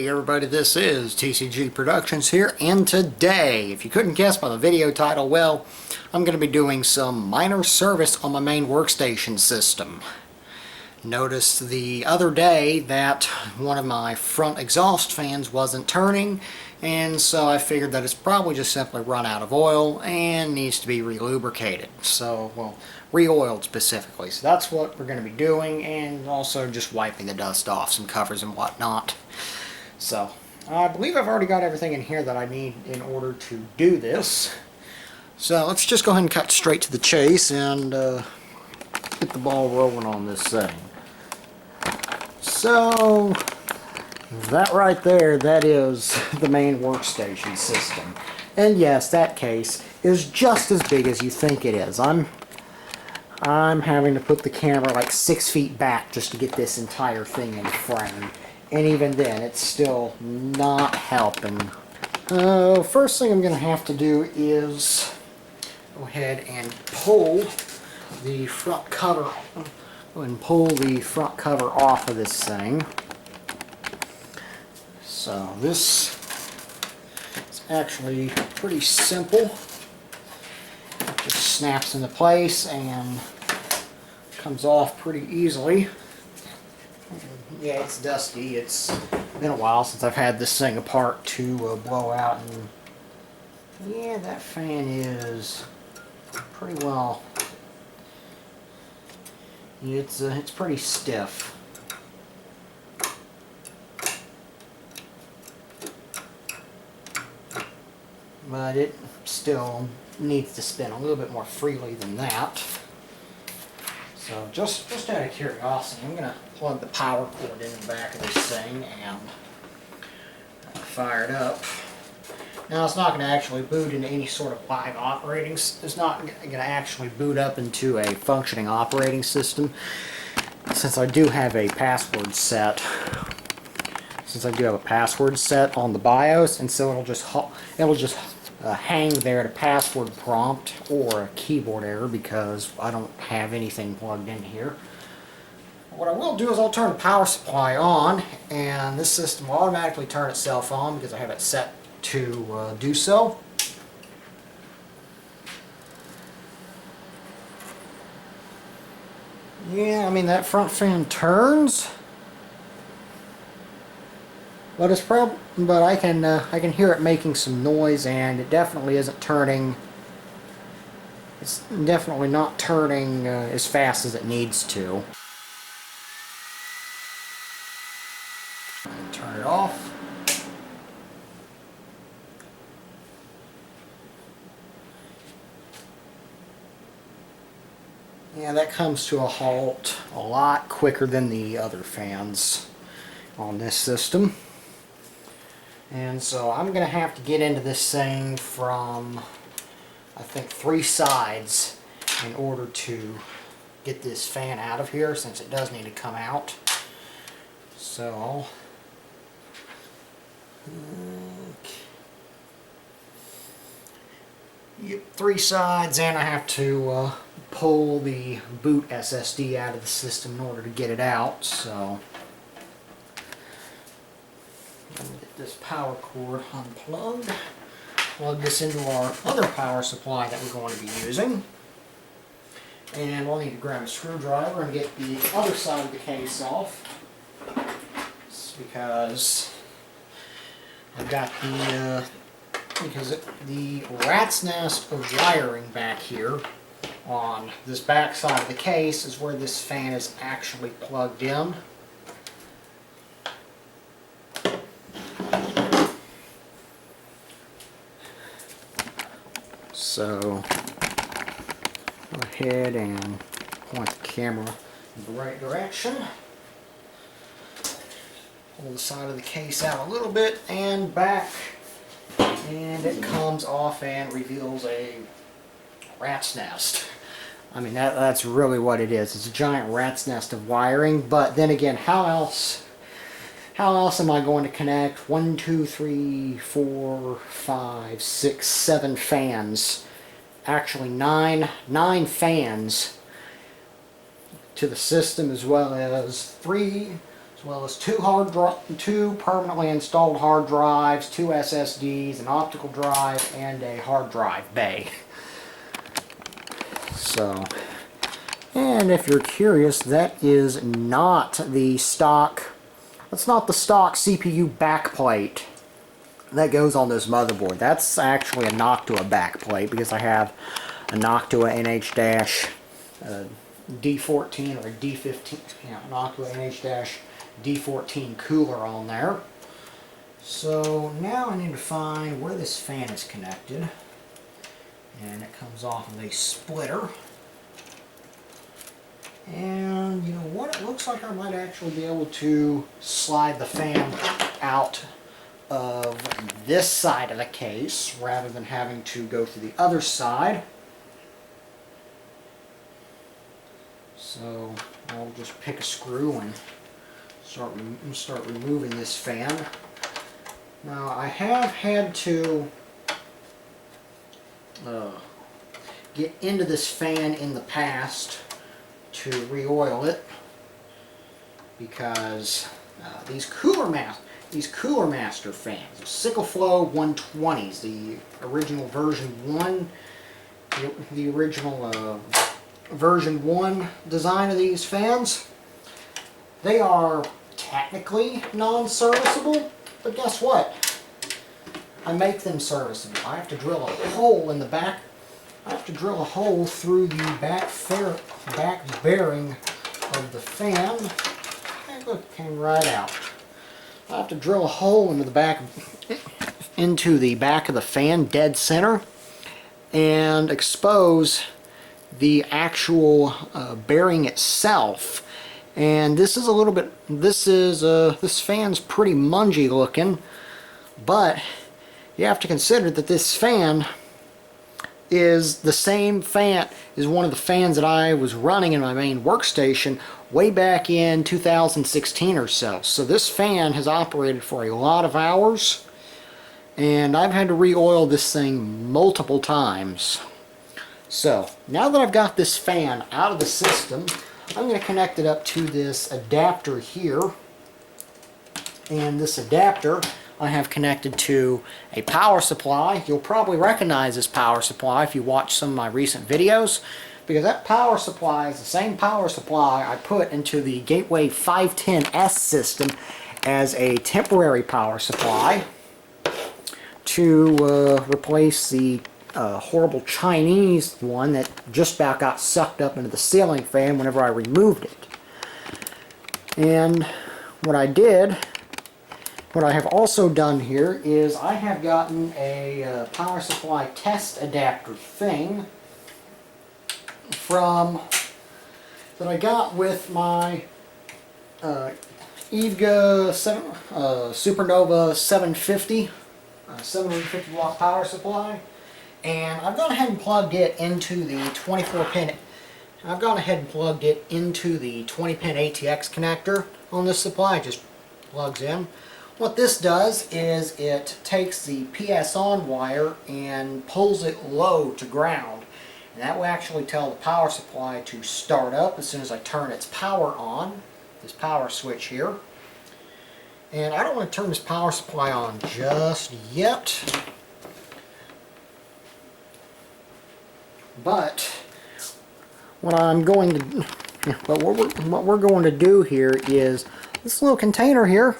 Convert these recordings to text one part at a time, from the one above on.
Hey everybody, this is TCG Productions here, and today, if you couldn't guess by the video title, well, I'm going to be doing some minor service on my main workstation system. Noticed the other day that one of my front exhaust fans wasn't turning, and so I figured that it's probably just simply run out of oil and needs to be relubricated. So, well, re-oiled specifically. So that's what we're going to be doing, and also just wiping the dust off some covers and whatnot. So, I believe I've already got everything in here that I need in order to do this. So let's just go ahead and cut straight to the chase and get the ball rolling on this thing. So, that right there, that is the main workstation system. And yes, that case is just as big as you think it is. I'm having to put the camera like 6 feet back just to get this entire thing in frame. And even then, it's still not helping. First thing I'm going to have to do is go ahead and pull the front cover off of this thing. So this is actually pretty simple. It just snaps into place and comes off pretty easily. Yeah, it's dusty. It's been a while since I've had this thing apart to blow out, and yeah, that fan is pretty well. It's pretty stiff. But it still needs to spin a little bit more freely than that. So just out of curiosity, I'm going to plug the power cord in the back of this thing and fire it up. Now it's not going to actually boot into any sort of live operating. It's not going to actually boot up into a functioning operating system, since I do have a password set. On the BIOS, and so it'll just hang there at a password prompt or a keyboard error because I don't have anything plugged in here. What I will do is I'll turn the power supply on, and this system will automatically turn itself on because I have it set to do so. Yeah, I mean, that front fan turns, but I can hear it making some noise, and it definitely isn't turning. It's definitely not turning as fast as it needs to. Turn it off. Yeah, that comes to a halt a lot quicker than the other fans on this system. And so I'm going to have to get into this thing from, I think, 3 sides in order to get this fan out of here, since it does need to come out. So, get 3 sides, and I have to pull the boot SSD out of the system in order to get it out. So, let me get this power cord unplugged. Plug this into our other power supply that we're going to be using. And we'll need to grab a screwdriver and get the other side of the case off. It's because I've got the rat's nest of wiring back here on this back side of the case is where this fan is actually plugged in. So, go ahead and point the camera in the right direction. Pull the side of the case out a little bit and back, and it comes off and reveals a rat's nest. I mean, that's really what it is. It's a giant rat's nest of wiring, but then again, how else am I going to connect 1, 2, 3, 4, 5, 6, 7 fans, actually nine fans to the system, as well as 3, so well as two permanently installed hard drives, 2 SSDs, an optical drive, and a hard drive bay. So, and if you're curious, that is not the stock, that's not the stock CPU backplate that goes on this motherboard. That's actually a Noctua backplate because I have a Noctua NH-D14 or a D15, yeah, Noctua NH-D14 cooler on there. So now I need to find where this fan is connected, and it comes off of a splitter. And you know what, it looks like I might actually be able to slide the fan out of this side of the case rather than having to go through the other side. So I'll just pick a screw and start removing this fan. Now I have had to get into this fan in the past to re-oil it because these Cooler Master fans, the Sickleflow 120s, the original version 1, the original version 1 design of these fans, they are technically non-serviceable, but guess what? I make them serviceable. I have to drill a hole in the back. I have to drill a hole through the back bearing of the fan. And look, it came right out. I have to drill a hole into the back of the fan, dead center, and expose the actual bearing itself. And this is a little bit, this fan's pretty mungy looking, but you have to consider that this fan is the same fan, is one of the fans that I was running in my main workstation way back in 2016 or so. So this fan has operated for a lot of hours, and I've had to re-oil this thing multiple times. So now that I've got this fan out of the system, I'm going to connect it up to this adapter here. And this adapter I have connected to a power supply. You'll probably recognize this power supply if you watch some of my recent videos, because that power supply is the same power supply I put into the Gateway 510S system as a temporary power supply to replace the horrible Chinese one that just about got sucked up into the ceiling fan whenever I removed it. And what I have also done here is I have gotten a power supply test adapter thing that I got with my EVGA Supernova 750 watt power supply, and I've gone ahead and plugged it into the 20-pin ATX connector on this supply. It just plugs in. What this does is it takes the PS on wire and pulls it low to ground, and that will actually tell the power supply to start up as soon as I turn its power on, this power switch here. And I don't want to turn this power supply on just yet, but what we're going to do here is this little container here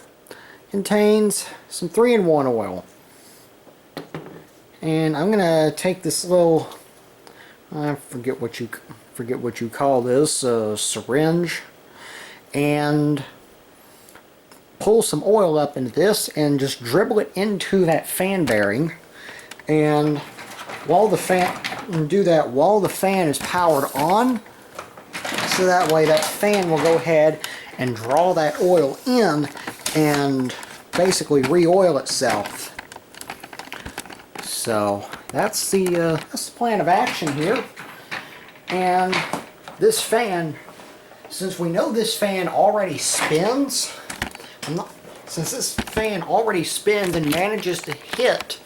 contains some 3-in-1 oil, and I'm gonna take this little, I forget what you call this, syringe, and pull some oil up into this and just dribble it into that fan bearing. And while the fan is powered on, so that way that fan will go ahead and draw that oil in and basically re-oil itself. So that's the plan of action here. And this fan, since we know this fan already spins, since this fan already spins and manages to hit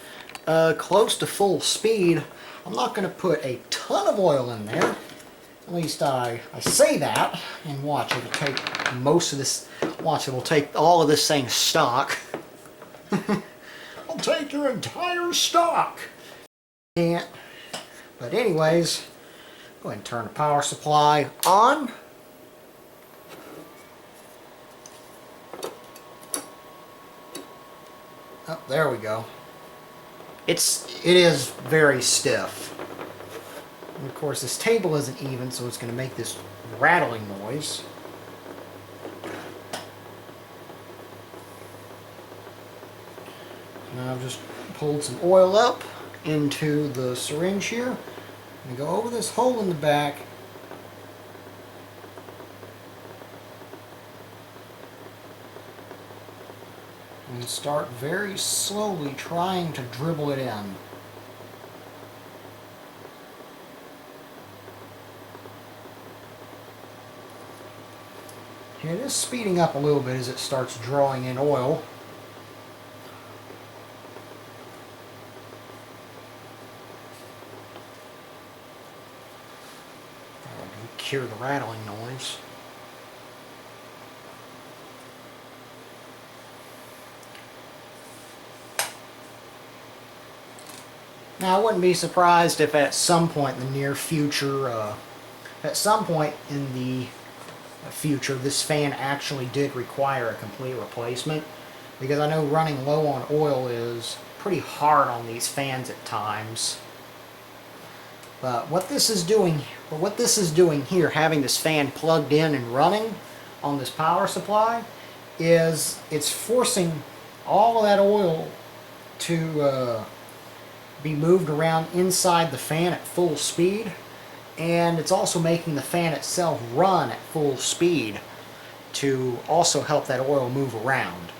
close to full speed, I'm not going to put a ton of oil in there. At least I say that, and watch, it'll take most of this, watch, it will take all of this thing stock. I'll take your entire stock. Can't. But anyways, go ahead and turn the power supply on. Oh, there we go. It is very stiff. And of course this table isn't even, so it's going to make this rattling noise. Now I've just pulled some oil up into the syringe here. I'm going to go over this hole in the back. And start very slowly trying to dribble it in. It is speeding up a little bit as it starts drawing in oil. Cure the rattling noise. Now, I wouldn't be surprised if at some point in the near future, this fan actually did require a complete replacement, because I know running low on oil is pretty hard on these fans at times. But what this is doing here, having this fan plugged in and running on this power supply, is it's forcing all of that oil to be moved around inside the fan at full speed, and it's also making the fan itself run at full speed to also help that oil move around.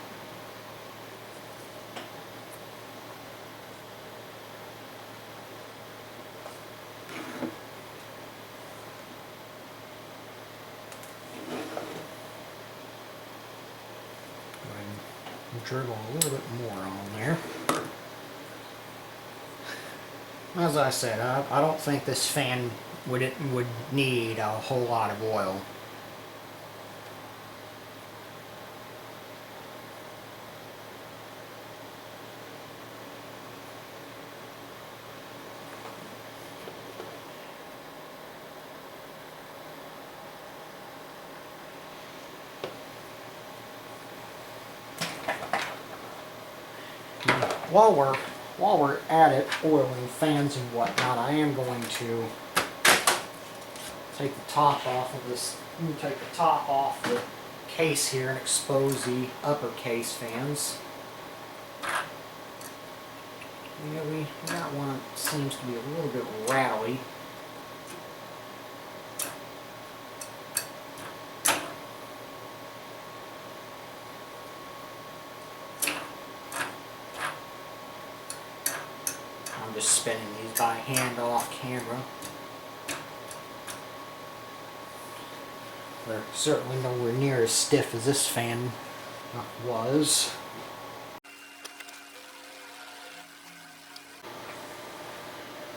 Go ahead and dribble a little bit more on there. As I said, I don't think this fan would need a whole lot of oil. While we're at it, oiling fans and whatnot, I am going to take the top off of this. I'm going to take the top off the case here and expose the upper case fans. Yeah, we got one that seems to be a little bit rattly. I'm just spinning these by hand off camera. They're certainly nowhere near as stiff as this fan was.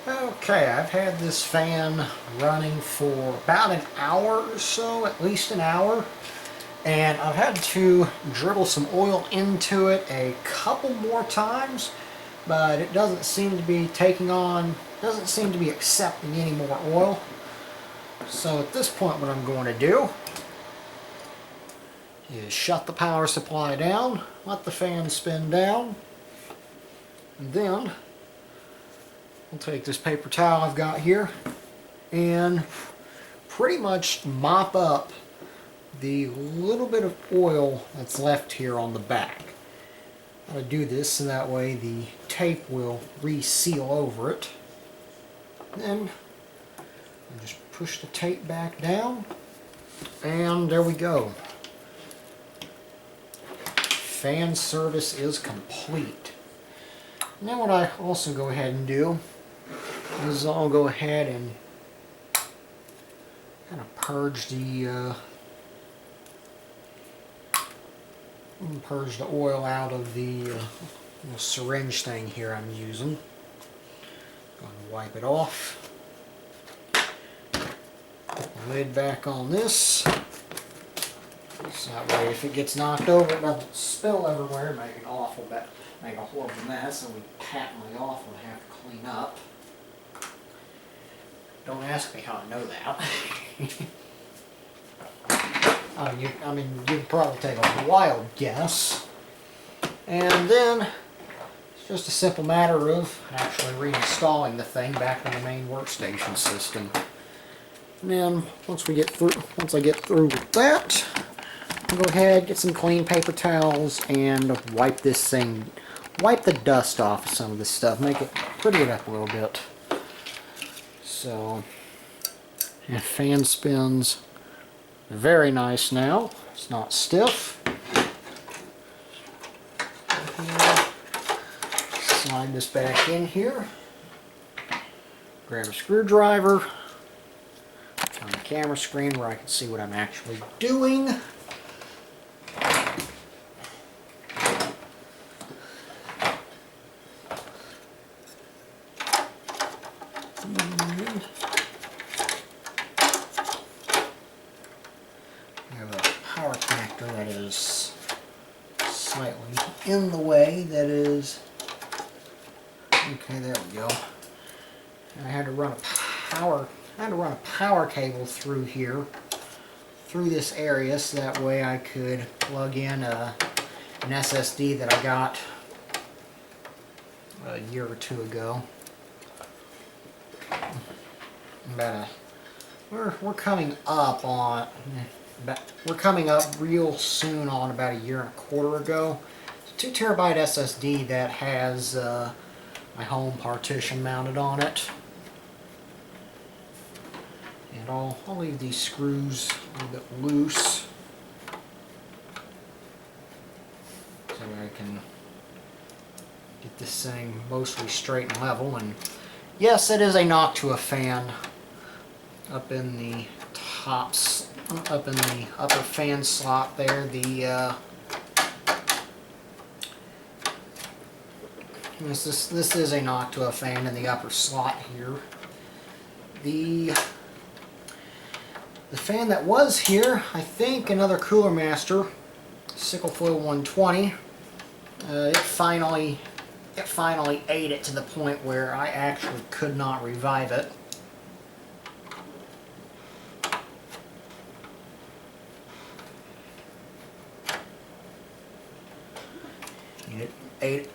Okay, I've had this fan running for about an hour or so, at least an hour. And I've had to dribble some oil into it a couple more times, but it doesn't seem to be accepting any more oil. So at this point, what I'm going to do is shut the power supply down, let the fan spin down, and then I'll take this paper towel I've got here and pretty much mop up the little bit of oil that's left here on the back. I'm going to do this so that way the tape will reseal over it. Then I'll just push the tape back down, and there we go. Fan service is complete. Now what I also go ahead and do is I'll go ahead and kind of purge the oil out of the syringe thing here I'm using. Going to wipe it off. lid back on this. So that way if it gets knocked over, it doesn't spill everywhere, make an awful bit, make a horrible mess, and we patently awful to have to clean up. Don't ask me how I know that. I mean, you can probably take a wild guess. And then it's just a simple matter of actually reinstalling the thing back in the main workstation system. And then once I get through with that, I'll go ahead, get some clean paper towels and wipe the dust off of some of this stuff, make it pretty it up a little bit. So, and fan spins very nice now. It's not stiff. Slide this back in here. Grab a screwdriver. On the camera screen where I can see what I'm actually doing. I have a power connector that is slightly in the way. That is okay. There we go. And I had to run a power cable through here, through this area, so that way I could plug in an SSD that I got a year or two ago. We're coming up on, we're coming up real soon on about a year and a quarter ago. It's a 2 terabyte SSD that has my home partition mounted on it. And I'll leave these screws a little bit loose so I can get this thing mostly straight and level. And yes, it is a Noctua fan up in the tops, up in the upper fan slot there. This is a Noctua fan in the upper slot here. The fan that was here, I think another Cooler Master Sickleflow 120. It finally ate it to the point where I actually could not revive it. And it ate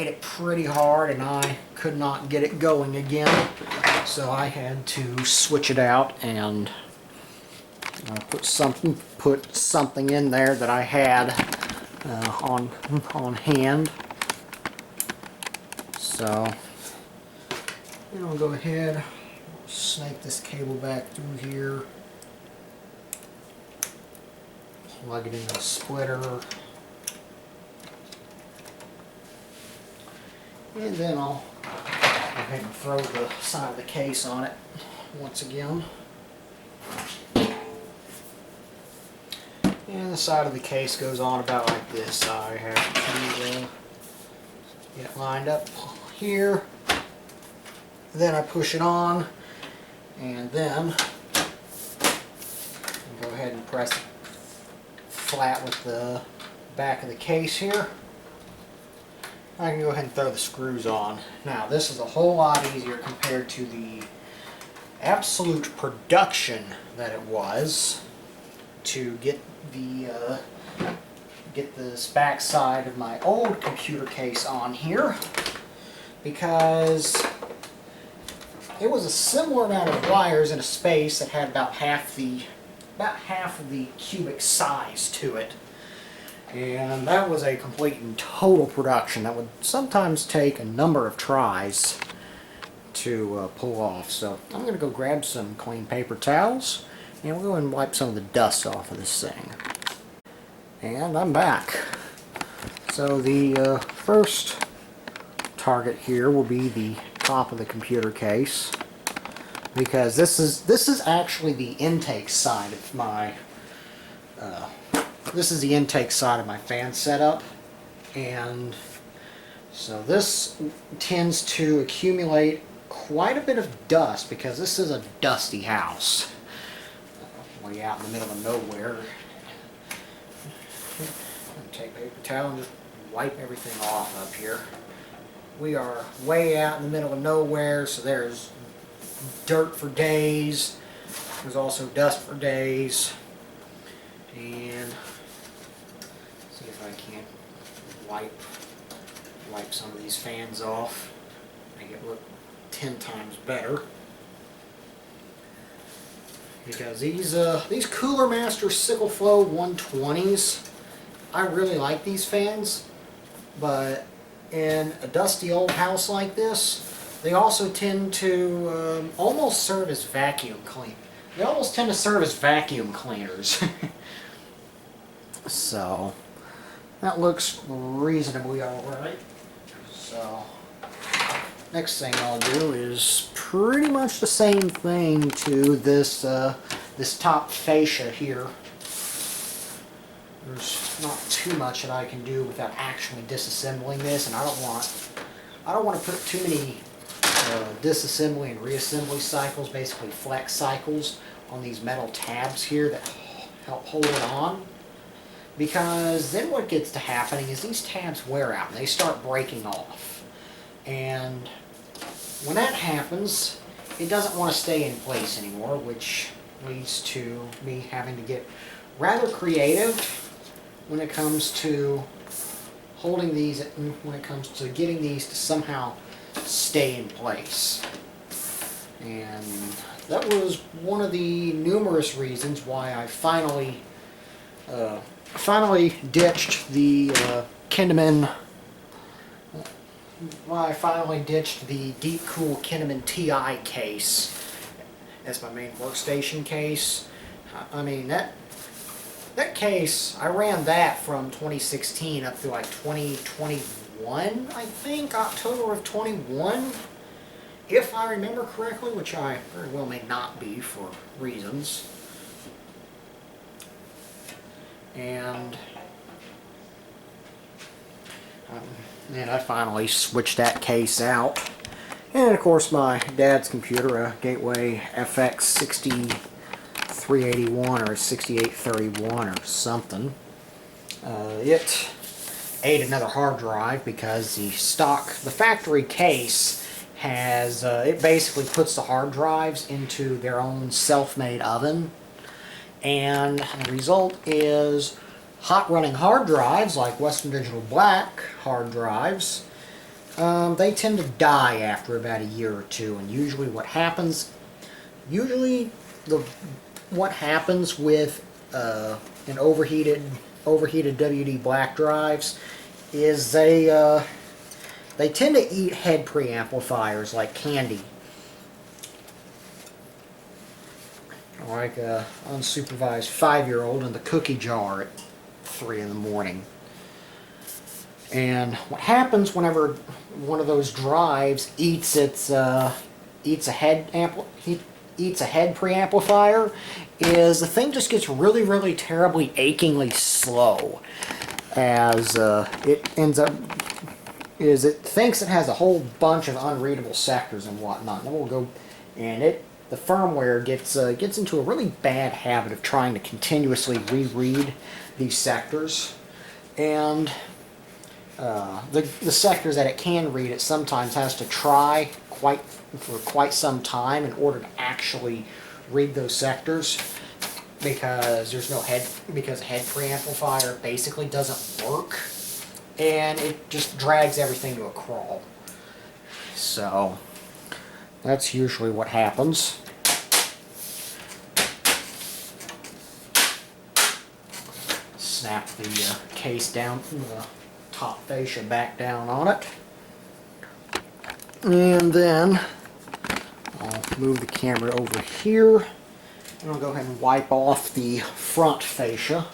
it pretty hard, and I could not get it going again. So I had to switch it out and put something in there that I had on hand. So I'll go ahead, snake this cable back through here, plug it into the splitter, and then I'll go ahead and throw the side of the case on it once again. And the side of the case goes on about like this. I have to get it lined up here. Then I push it on, and then go ahead and press it flat with the back of the case here. I can go ahead and throw the screws on. Now this is a whole lot easier compared to the absolute production that it was to get this back side of my old computer case on here, because it was a similar amount of wires in a space that had about half of the cubic size to it. And that was a complete and total production that would sometimes take a number of tries to pull off. So I'm going to go grab some clean paper towels and we'll go and wipe some of the dust off of this thing. And I'm back. So the first target here will be the top of the computer case, because this is actually the intake side of my fan setup, and so this tends to accumulate quite a bit of dust because this is a dusty house. way out in the middle of nowhere. Take a paper towel and just wipe everything off up here. We are way out in the middle of nowhere, so there's dirt for days. There's also dust for days. And see if I can't wipe some of these fans off, make it look 10 times better. Because these Cooler Master Sickleflow 120s, I really like these fans, but in a dusty old house like this, they also tend to almost serve as vacuum clean. They almost tend to serve as vacuum cleaners. So that looks reasonably alright. So next thing I'll do is pretty much the same thing to this this top fascia here. There's not too much that I can do without actually disassembling this, and I don't want to put too many disassembly and reassembly cycles, basically flex cycles, on these metal tabs here that help hold it on. Because then what gets to happening is these tabs wear out and they start breaking off. And when that happens, it doesn't want to stay in place anymore, which leads to me having to get rather creative when it comes to holding these, when it comes to getting these to somehow stay in place. And that was one of the numerous reasons why I finally ditched the Deep Cool Kdenlive TI case as my main workstation case. I mean, that case, I ran that from 2016 up to like 2021, I think, October of 21, if I remember correctly, which I very well may not be for reasons. And I finally switched that case out. And of course my dad's computer, a Gateway FX 6381 or 6831 or something. It ate another hard drive because the factory case has, it basically puts the hard drives into their own self-made oven. And the result is hot running hard drives, like Western Digital Black hard drives, they tend to die after about a year or two. And usually what happens with an overheated WD Black drives is they tend to eat head preamplifiers like candy. Like an unsupervised 5-year-old in the cookie jar at 3 in the morning. And what happens whenever one of those drives eats a head preamplifier is the thing just gets really, really terribly achingly slow, as it ends up it thinks it has a whole bunch of unreadable sectors and whatnot. And we'll go and the firmware gets into a really bad habit of trying to continuously reread these sectors, and the sectors that it can read, it sometimes has to try for quite some time in order to actually read those sectors, because there's no head preamplifier basically doesn't work, and it just drags everything to a crawl. So that's usually what happens. Snap the case down, the top fascia back down on it. And then I'll move the camera over here, and I'll go ahead and wipe off the front fascia.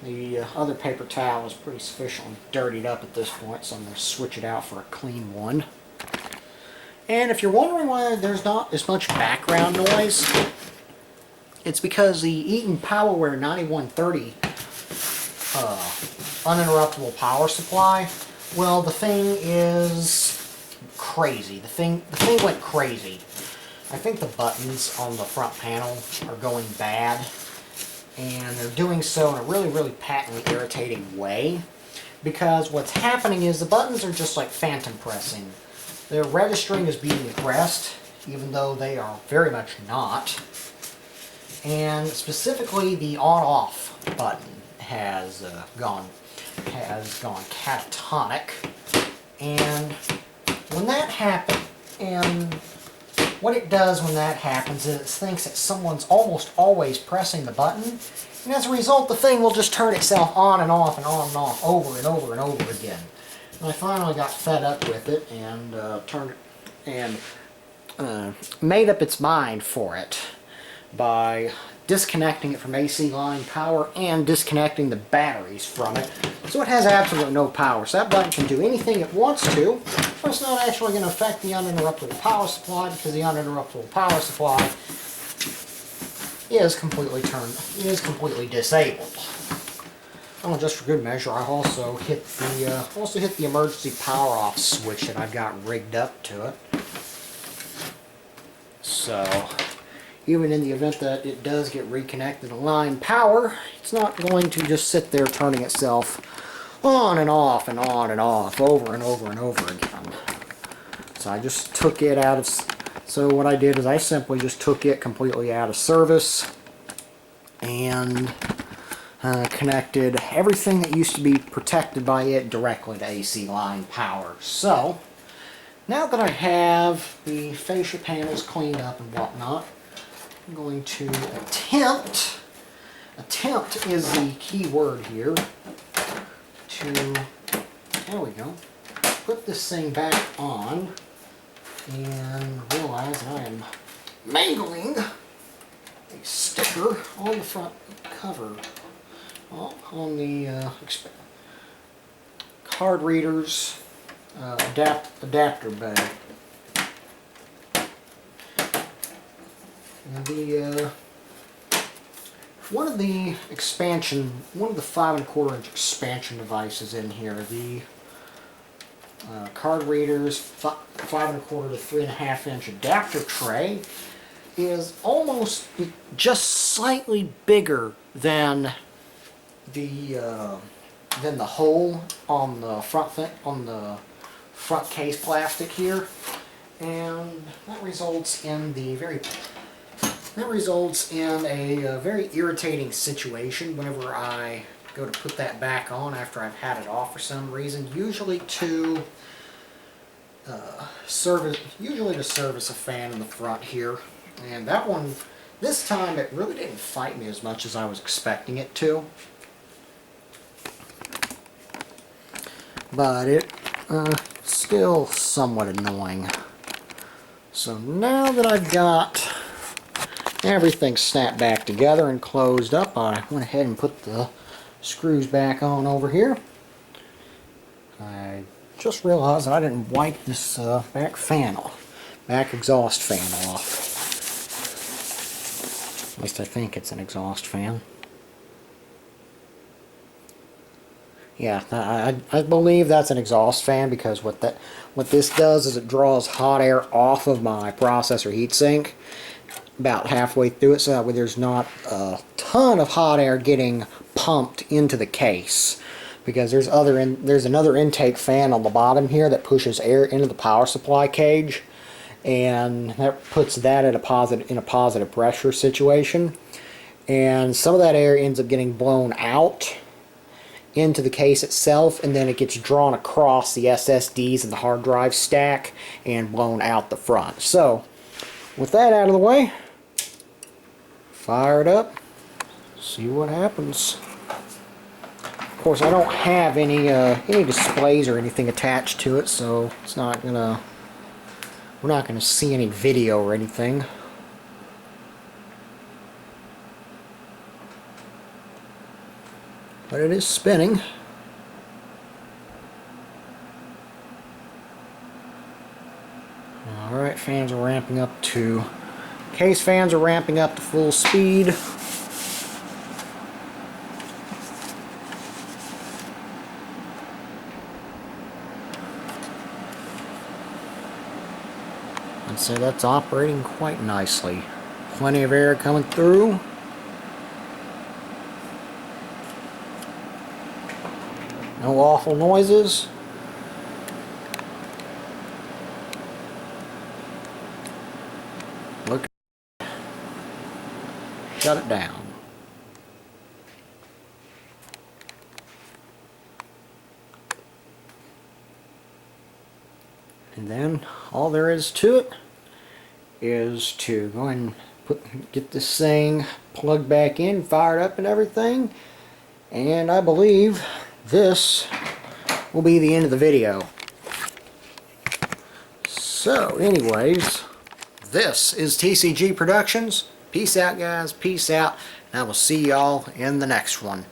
The other paper towel is pretty sufficiently dirtied up at this point, so I'm going to switch it out for a clean one. And if you're wondering why there's not as much background noise, it's because the Eaton PowerWare 9130 uninterruptible power supply, well, the thing is crazy. The thing went crazy. I think the buttons on the front panel are going bad, and they're doing so in a really, really patently irritating way, because what's happening is the buttons are just like phantom pressing. They're registering as being pressed, even though they are very much not. And specifically the on-off button has gone catatonic. And when that happens, and what it does when that happens is it thinks that someone's almost always pressing the button, and as a result the thing will just turn itself on and off and on and off over and over and over again. And I finally got fed up with it and made up its mind for it by disconnecting it from AC line power and disconnecting the batteries from it, so it has absolutely no power. So that button can do anything it wants to, but it's not actually going to affect the uninterruptible power supply, because the uninterruptible power supply is completely disabled. Oh, just for good measure, I also hit the emergency power off switch that I've got rigged up to it. So even in the event that it does get reconnected to line power, it's not going to just sit there turning itself on and off and on and off over and over and over again. So I just took it out of, so what I did is I simply just took it completely out of service and connected everything that used to be protected by it directly to AC line power. So now that I have the fascia panels cleaned up and whatnot, I'm going to attempt is the key word here, there we go, put this thing back on and realize I am mangling a sticker on the front cover, on the card reader's adapter bag. And one of the 5¼ inch expansion devices in here, the card reader's 5¼ to 3½ inch adapter tray, is almost just slightly bigger than the hole on the front case plastic here, and that results in a very irritating situation whenever I go to put that back on after I've had it off for some reason, usually to service a fan in the front here. And that one, this time, it really didn't fight me as much as I was expecting it to. But it still somewhat annoying. So now that I've got everything snapped back together and closed up, I went ahead and put the screws back on over here. I just realized that I didn't wipe this back exhaust fan off. At least I think it's an exhaust fan. Yeah, I believe that's an exhaust fan, because what this does is it draws hot air off of my processor heatsink about halfway through it, so that way there's not a ton of hot air getting pumped into the case, because there's another intake fan on the bottom here that pushes air into the power supply cage, and that puts that in a positive pressure situation, and some of that air ends up getting blown out into the case itself, and then it gets drawn across the SSDs and the hard drive stack and blown out the front. So with that out of the way, fire it up, see what happens. Of course, I don't have any displays or anything attached to it, so we're not gonna see any video or anything. But it is spinning. Alright, case fans are ramping up to full speed. I'd say that's operating quite nicely. Plenty of air coming through. No awful noises. Look. Shut it down. And then all there is to it is to go ahead and get this thing plugged back in, fired up and everything. And I believe this will be the end of the video. So anyways, this is TCG Productions. Peace out, guys. Peace out. And I will see y'all in the next one.